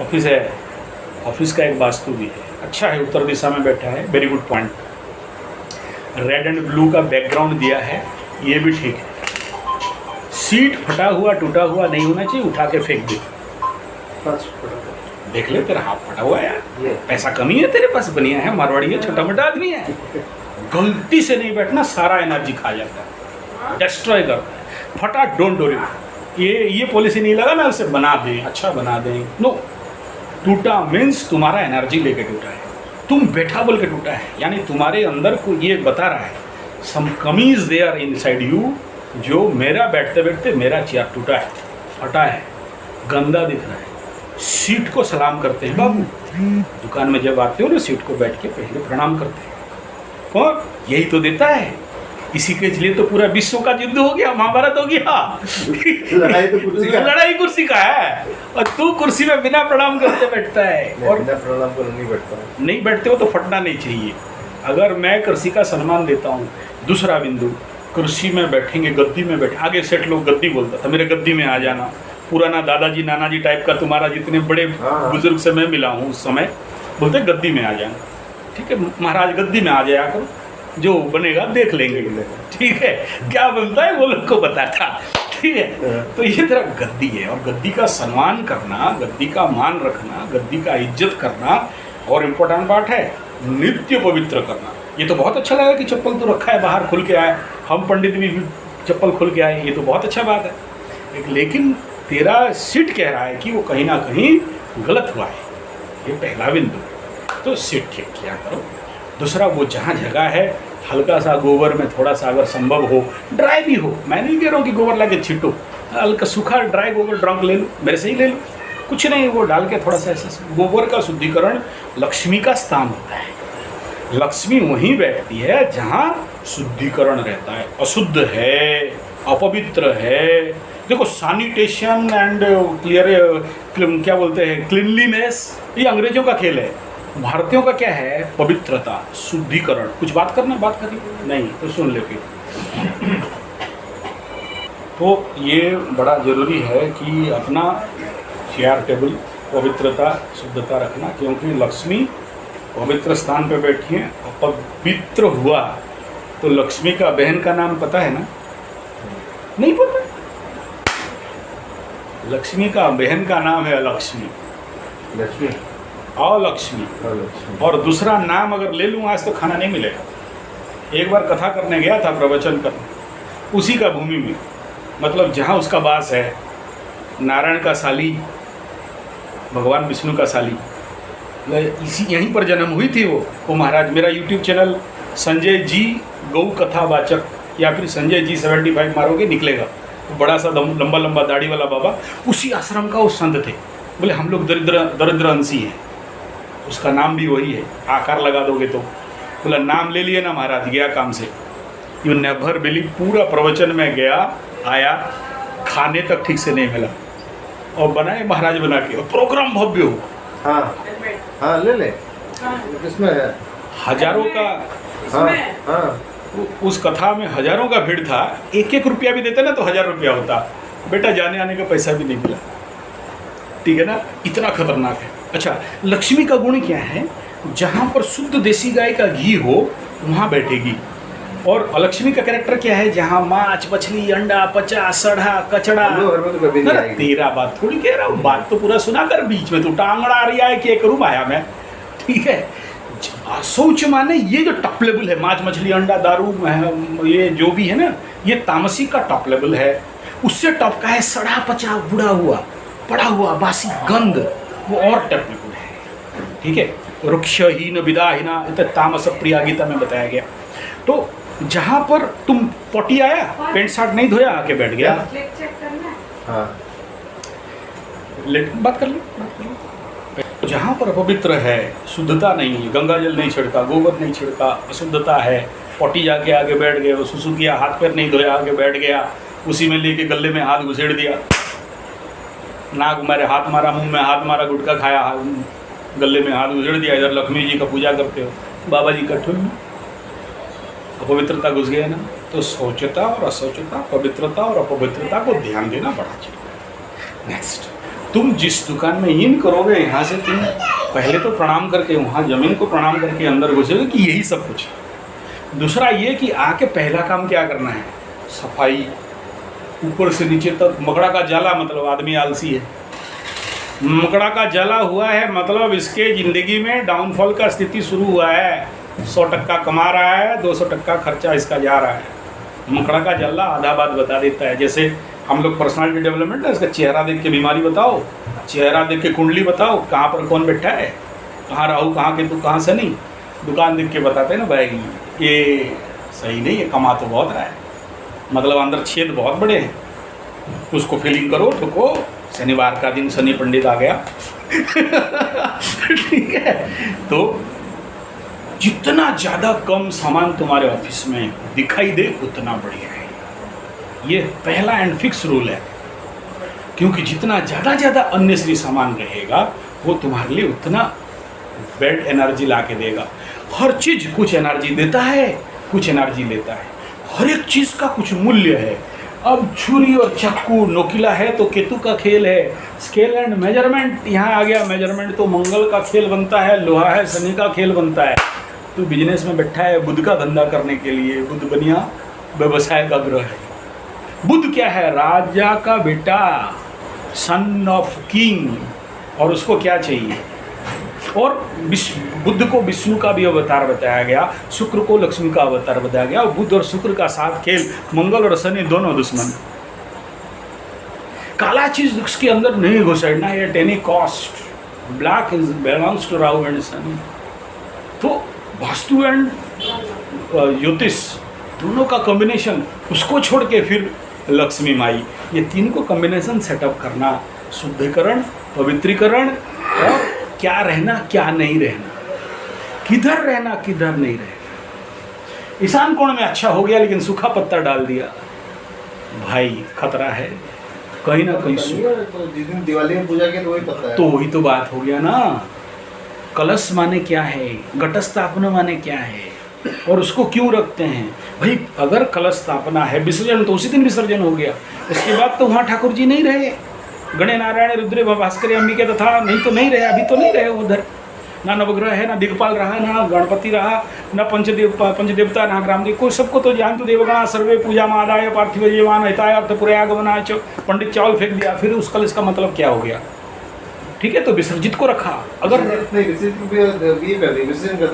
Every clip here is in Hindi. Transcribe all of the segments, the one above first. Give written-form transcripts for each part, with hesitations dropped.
ऑफिस है, ऑफिस का एक वास्तु भी है, अच्छा है, उत्तर दिशा में बैठा है, very good point. Red and blue का बैकग्राउंड दिया है, ये भी ठीक है। सीट फटा हुआ टूटा हुआ नहीं होना चाहिए, उठा के फेंक दे। देख ले तेरा हाथ फटा हुआ है यार, पैसा कमी है तेरे पास, बनिया है, मारवाड़ी है, छोटा मोटा आदमी है। गलती से नहीं बैठना, सारा एनर्जी खा जाता है, डिस्ट्रॉय करता है। फटा डोंट वरी, ये पॉलिसी नहीं लगा ना उसे बना दे, अच्छा बना दे, नो। टूटा मीन्स तुम्हारा एनर्जी लेके टूटा है, तुम बैठा बोल के टूटा है, यानी तुम्हारे अंदर को ये बता रहा है सम कमीज देयर इनसाइड यू, जो मेरा बैठते बैठते मेरा चेयर टूटा है, फटा है, गंदा दिख रहा है। सीट को सलाम करते हैं बाबू, दुकान में जब आते हो ना सीट को बैठ के पहले प्रणाम करते हैं। कौन? यही तो देता है। इसी के लिए तो पूरा विश्व का युद्ध हो गया, महाभारत हो गया। लड़ाई तो कुर्सी का, लड़ाई कुर्सी का है, और तू कुर्सी में बिना प्रणाम करते बैठता है। और बिना प्रणाम कर नहीं बैठता, नहीं बैठते हो तो फटना नहीं चाहिए। अगर मैं कुर्सी का सम्मान देता हूँ, दूसरा बिंदु, कुर्सी में बैठेंगे, गद्दी में बैठे, आगे सेट लोग गद्दी बोलता था, मेरे गद्दी में आ जाना। पुराना दादाजी नानाजी टाइप का, तुम्हारा जितने बड़े बुजुर्ग से मैं मिला हूँ उस समय, बोलते गद्दी में आ जाना। ठीक है महाराज, गद्दी में आ जाया करो, जो बनेगा देख लेंगे। ठीक है, क्या बनता है वो लोग को बताता। ठीक है, तो ये तेरा गद्दी है, और गद्दी का सम्मान करना, गद्दी का मान रखना, गद्दी का इज्जत करना, और इम्पोर्टेंट पार्ट है नित्य पवित्र करना। ये तो बहुत अच्छा लगा कि चप्पल तो रखा है, बाहर खुल के आए, हम पंडित भी चप्पल खुल के आए, ये तो बहुत अच्छा बात है। लेकिन तेरा सीट कह रहा है कि वो कहीं ना कहीं गलत हुआ है, ये पहला बिंदु। तो सीट ठीक किया करो। दूसरा, वो जहाँ जगह है हल्का सा गोबर में थोड़ा सा अगर संभव हो, ड्राई भी हो, मैं नहीं कह रहा हूँ कि गोबर लाके छिटो, हल्का सूखा ड्राई गोबर ड्रंक ले लो, मेरे से ही ले लो, कुछ नहीं, वो डाल के थोड़ा सा ऐसा। गोबर का शुद्धिकरण लक्ष्मी का स्थान होता है, लक्ष्मी वहीं बैठती है जहाँ शुद्धिकरण रहता है। अशुद्ध है, अपवित्र है, देखो सैनिटेशन एंड क्लियर, क्या बोलते हैं, क्लीनलीनेस, ये अंग्रेजों का खेल है। भारतीयों का क्या है? पवित्रता, शुद्धिकरण। कुछ बात करना, बात करनी नहीं तो सुन ले फिर। तो ये बड़ा ज़रूरी है कि अपना चेयर टेबल पवित्रता शुद्धता रखना, क्योंकि लक्ष्मी पवित्र स्थान पे बैठी है। अपवित्र हुआ तो लक्ष्मी का बहन का नाम पता है ना? नहीं पता? लक्ष्मी का बहन का नाम है अलक्ष्मी, लक्ष्मी, अलक्ष्मी। और दूसरा नाम अगर ले लूँ आज तो खाना नहीं मिलेगा। एक बार कथा करने गया था, प्रवचन करने, उसी का भूमि में, मतलब जहाँ उसका वास है, नारायण का साली, भगवान विष्णु का साली, इसी यहीं पर जन्म हुई थी वो महाराज। मेरा यूट्यूब चैनल संजय जी गौ कथा वाचक, या फिर संजय जी 75 मारोगे निकलेगा, तो बड़ा सा लंबा लंबा दाढ़ी वाला बाबा, उसी आश्रम का वो संत थे। बोले हम लोग दरिद्र अंशी हैं, उसका नाम भी वही है, आकार लगा दोगे तो। बोला नाम ले लिए ना महाराज, गया काम से। यू नेवर बिलीव, पूरा प्रवचन में गया आया, खाने तक ठीक से नहीं मिला, और बनाए महाराज बना के, और प्रोग्राम भव्य हो। हाँ हाँ ले ले, किसमें है? हजारों का, हाँ हाँ, उस कथा में हजारों का भीड़ था। एक एक रुपया भी देते ना तो 1000 रुपया होता। बेटा जाने आने का पैसा भी नहीं मिला। ठीक है ना, इतना खतरनाक है। अच्छा, लक्ष्मी का गुण क्या है? जहाँ पर शुद्ध देसी गाय का घी हो वहाँ बैठेगी। और अलक्ष्मी का कैरेक्टर क्या है? जहाँ माछ मछली अंडा पचा सड़ा कचड़ा। तो कभी नहीं आएगी। तेरा बात थोड़ी कह रहा हूँ, बात तो पूरा सुना कर, बीच में तो टांगड़ा आ रही है कि एक रूम आया मैं। ठीक है, शौच माने ये जो टॉप लेवल है, माछ मछली अंडा दारू, ये जो भी है ना, ये तामसी का टॉप लेवल है। उससे टॉप का है सड़ा पचा बुढ़ा हुआ पड़ा हुआ बासी गंध, वो और टॉप लेवल है। ठीक है, रुक्षहीन विदाहीना, तामस प्रिया गीता में बताया गया। तो जहाँ पर तुम पोटी आया, पेंट शर्ट नहीं धोया, आके बैठ गया। हाँ, लेट बात कर ली। जहाँ पर अपवित्र है, शुद्धता नहीं है, गंगा जल नहीं छिड़का, गोबर नहीं छिड़का, अशुद्धता है, पोटी जाके आगे बैठ गए, वो सुसु किया, हाथ पैर नहीं धोया, आगे बैठ गया, उसी में लेके गले में हाथ घुसेड़ दिया, नाक मारे हाथ मारा, मुंह में हाथ मारा, गुटखा खाया, गले में हाथ घुसेड़ दिया। इधर लक्ष्मी जी का पूजा करते हो, बाबा जी कट्ठे में अपवित्रता घुस गया ना। तो स्वच्छता और अशौचता, पवित्रता और अपवित्रता को ध्यान देना बड़ा चाहिए। नेक्स्ट, तुम जिस दुकान में इन करोगे, यहाँ से तुम पहले तो प्रणाम करके वहाँ ज़मीन को प्रणाम करके अंदर घुसोगे कि यही सब कुछ है। दूसरा ये कि आके पहला काम क्या करना है, सफाई, ऊपर से नीचे तक। मकड़ा का जाला मतलब आदमी आलसी है, मकड़ा का जला हुआ है मतलब इसके ज़िंदगी में डाउनफॉल का स्थिति शुरू हुआ है। 100% कमा रहा है, 200% खर्चा इसका जा रहा है। मकड़ा का जल्ला आधा बात बता देता है। जैसे हम लोग पर्सनालिटी डेवलपमेंट है, इसका चेहरा देख के बीमारी बताओ, चेहरा देख के कुंडली बताओ, कहाँ पर कौन बैठा है, कहाँ राहु, कहाँ केतु, कहाँ शनि, दुकान देख के बताते हैं ना भाई ये सही नहीं है, कमा तो बहुत रहा है, मतलब अंदर छेद बहुत बड़े हैं, उसको फीलिंग करो, ठुको। शनिवार का दिन शनि पंडित आ गया ठीक है। तो जितना ज़्यादा कम सामान तुम्हारे ऑफिस में दिखाई दे उतना बढ़िया है। ये पहला एंड फिक्स रूल है, क्योंकि जितना ज़्यादा अननेसेसरी सामान रहेगा वो तुम्हारे लिए उतना बैड एनर्जी ला के देगा। हर चीज़ कुछ एनर्जी देता है, कुछ एनर्जी लेता है, हर एक चीज़ का कुछ मूल्य है। अब छुरी और चाकू नोकीला है तो केतु का खेल है, स्केल एंड मेजरमेंट यहाँ आ गया, मेजरमेंट तो मंगल का खेल बनता है, लोहा है शनि का खेल बनता है। तो बिजनेस में बैठा है बुध का धंधा करने के लिए, बुध बनिया व्यवसाय का ग्रह है। बुध क्या है, राजा का बेटा, सन ऑफ किंग, और उसको क्या चाहिए। और बुध को विष्णु का भी अवतार बताया गया, शुक्र को लक्ष्मी का अवतार बताया गया। और बुध और शुक्र का साथ खेल, मंगल और शनि दोनों दुश्मन। काला चीज उसके अंदर नहीं घुसड़ना at any cost. Black is belongs to Rahu and Shani. तो वास्तु एंड ज्योतिष दोनों का कॉम्बिनेशन, उसको छोड़ के फिर लक्ष्मी माई, ये तीन को कॉम्बिनेशन सेटअप करना, शुद्धिकरण, पवित्रीकरण, और क्या रहना क्या नहीं रहना, किधर रहना किधर नहीं रहना। ईशान कोण में अच्छा हो गया लेकिन सूखा पत्ता डाल दिया, भाई खतरा है, कहीं ना कहीं तो जिस दिन दिवाली में पूजा की तो वही पता है। तो वही तो बात हो गया ना। कलश माने क्या है, घट स्थापना माने क्या है, और उसको क्यों रखते हैं भाई। अगर कलश स्थापना है, विसर्जन तो उसी दिन विसर्जन हो गया, उसके बाद तो वहाँ ठाकुर जी नहीं रहे, गणे नारायण रुद्र भास्कर अंबिका तो था, नहीं तो नहीं रहे, अभी तो नहीं रहे उधर। ना नवग्रह है, ना दिग्पाल रहा, ना गणपति रहा, ना पंचदेवता, ना ग्रामदेव, कोई। सबको तो जानतु देवगणा सर्वे पूजा मादाय पार्थिव जीवान हिताय अर्थ पुरयागमनाय च। पंडित चावल फेंक दिया, फिर उस कलश का मतलब क्या हो गया। ठीक है, तो विसर्जित को रखा। अगर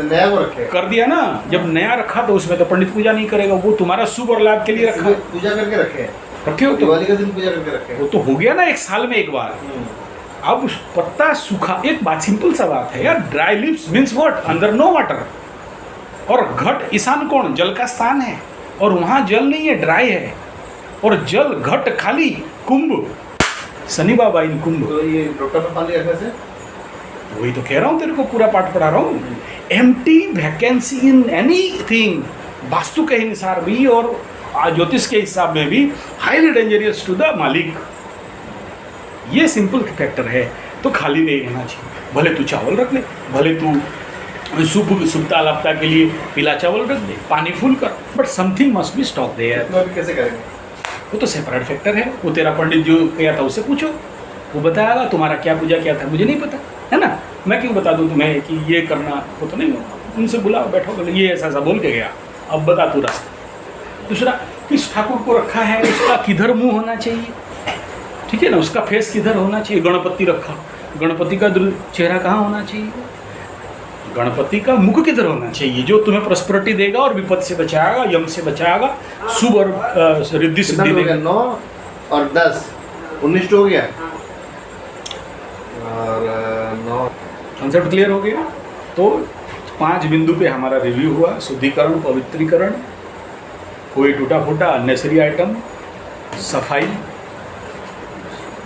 नया को रखे कर दिया ना, जब नया रखा तो उसमें तो पंडित पूजा नहीं करेगा, वो तुम्हारा शुभ और लाभ के लिए रखा, पूजा करके रखे हो तो दिवाली का दिन पूजा करके रखे, वो तो हो गया ना एक साल में एक बार। अब पत्ता सूखा, एक बात सिंपल सा बात है यार, ड्राई लिप्स मीन्स व्हाट, अंदर नो वाटर। और घट ईशान कोण जल का स्थान है, और वहाँ जल नहीं है, ड्राई है, और जल घट खाली, कुंभ शनि बाबा इन कुंभ। तो ये लोटा में पानी रखने से, वही तो कह रहा हूँ तेरे को, पूरा पाठ पढ़ा रहा हूँ। Empty vacancy in anything, vastu के अनुसार भी और ज्योतिष के हिसाब में भी हाईली डेंजरियस टू द मालिक। ये सिंपल फैक्टर है, तो खाली नहीं रहना चाहिए। भले तू चावल रख ले, भले तू शुभता लाभता के लिए पीला चावल रख दे, पानी फुल कर, but something must be stuck there. तो अभी कैसे करेंगे? वो तो सेपरेट फैक्टर है, वो तेरा पंडित जो गया था उससे पूछो, वो बताएगा। तुम्हारा क्या पूजा क्या था मुझे नहीं पता है ना, मैं क्यों बता दूँ तुम्हें कि ये करना, वो तो नहीं होगा। उनसे बुलाओ, बैठो, बोले ये ऐसा ऐसा बोल के गया, अब बता तू रास्ता। दूसरा, किस ठाकुर को रखा है, उसका किधर मुंह होना चाहिए, ठीक है ना, उसका फेस किधर होना चाहिए। गणपति रखा, गणपति का चेहरा कहाँ होना चाहिए, गणपति का मुख किधर होना चाहिए, जो तुम्हें प्रॉस्पेरिटी देगा और विपद से बचाएगा, यम से बचाएगा, शुभ और रिद्धि सिद्धि देगा। 9 और 10 19 हो गया, और 9 कॉन्सेप्ट क्लियर हो गया। तो 5 बिंदु पे हमारा रिव्यू हुआ, शुद्धिकरण, पवित्रीकरण, कोई टूटा फूटा अननेसरी आइटम, सफाई,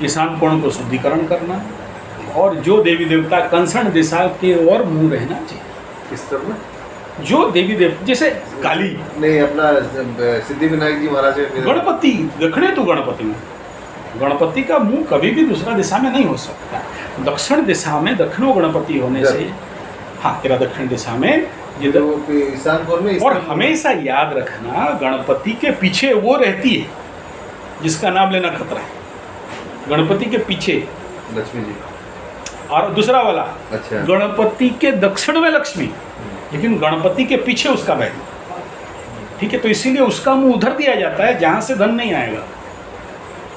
ईशान कोण को शुद्धिकरण करना, और जो देवी देवता कंसर्न दिशा के ओर मुंह रहना चाहिए। किस तरह में? जो देवी देवता जैसे काली नहीं, अपना सिद्धि विनायक जी महाराज गणपति दक्षिणे, तो गणपति में गणपति का मुंह कभी भी दूसरा दिशा में नहीं हो सकता। दक्षिण दिशा में दक्षिणो गणपति होने से, हाँ तेरा दक्षिण दिशा में ये तो ईशान कोण में। और हमेशा याद रखना, गणपति के पीछे वो रहती है जिसका नाम लेना खतरा है। गणपति के पीछे लक्ष्मी जी। और दूसरा वाला अच्छा। गणपति के दक्षिण में लक्ष्मी, लेकिन गणपति के पीछे उसका बैठ। ठीक है, तो इसीलिए उसका मुंह उधर दिया जाता है जहां से धन नहीं आएगा।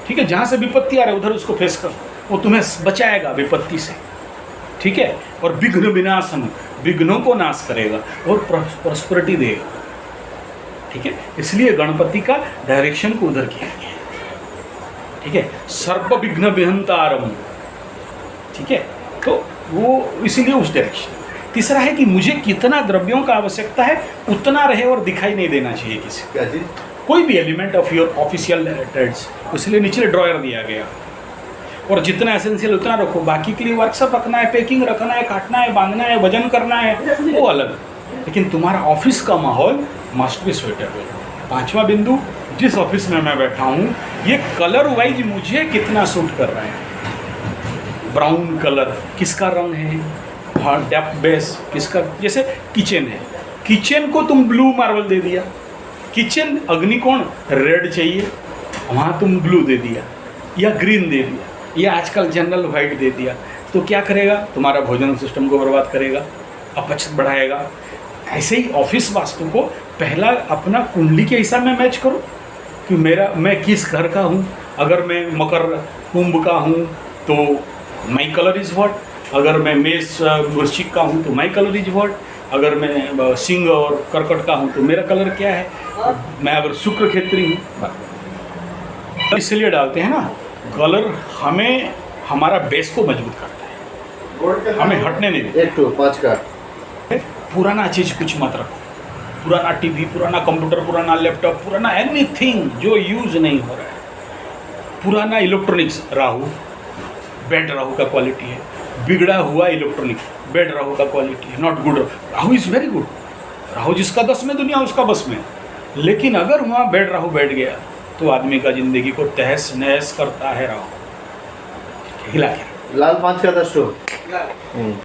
ठीक है, जहां से विपत्ति आ रही है उधर उसको फेस कर, वो तुम्हें बचाएगा विपत्ति से। ठीक है, और विघ्न विनाशन, विघ्नों को नाश करेगा और प्रॉस्पेरिटी देगा। ठीक है, इसलिए गणपति का डायरेक्शन को उधर किया गया है। ठीक है, सर्प विघ्न विहंतारम। ठीक है, तो वो इसीलिए उस डायरेक्शन। तीसरा है कि मुझे कितना द्रव्यों का आवश्यकता है उतना रहे और दिखाई नहीं देना चाहिए किसी को। क्या चीज? कोई भी element of your official trades, इसलिए नीचे ड्रॉयर दिया गया। और जितना एसेंशियल उतना रखो, बाकी के लिए वर्कशॉप रखना है, पैकिंग रखना है, काटना है, बांधना है, वजन करना है, वो अलग। लेकिन तुम्हारा ऑफिस का माहौल मस्ट बी सुइटेबल। पांचवा बिंदु, जिस ऑफिस में मैं बैठा हूँ ये कलर वाइज मुझे कितना सूट कर रहा है। ब्राउन कलर किसका रंग है, हाँ डेप्थ बेस किसका, जैसे किचन है, किचन को तुम ब्लू मार्बल दे दिया, किचन अग्निकोण रेड चाहिए, वहाँ तुम ब्लू दे दिया या ग्रीन दे दिया या आजकल जनरल वाइट दे दिया, तो क्या करेगा, तुम्हारा भोजन सिस्टम को बर्बाद करेगा, अपच बढ़ाएगा। ऐसे ही ऑफिस वास्तु को पहला अपना कुंडली के हिसाब में मैच करो कि मैं किस घर का हूँ। अगर मैं मकर कुंभ का हूँ तो माई कलर इज व्हाट, अगर मैं मेष वृश्चिक का हूँ तो माई कलर इज व्हाट, अगर मैं सिंह और कर्कट का हूँ तो मेरा कलर क्या है, मैं अगर शुक्र क्षेत्री हूँ। इसलिए डालते हैं ना, कलर हमें हमारा बेस को मजबूत करता है, हमें हटने नहीं देता। 1 2 5 का। पुराना चीज कुछ मत रखो, पुराना टीवी, पुराना कंप्यूटर, पुराना लैपटॉप, पुराना एनीथिंग जो यूज नहीं हो रहा है, पुराना इलेक्ट्रॉनिक्स। राहु, बैड राहु का क्वालिटी है, बिगड़ा हुआ इलेक्ट्रॉनिक बैड राहु का क्वालिटी है, not good. Rahu is very good, Rahu जिसका 10 में दुनिया उसका बस में। लेकिन अगर वहाँ बैड राहु बैठ गया तो आदमी का जिंदगी को तहस नहस करता है राहु, हिला के। लाल 5 का 10 टू।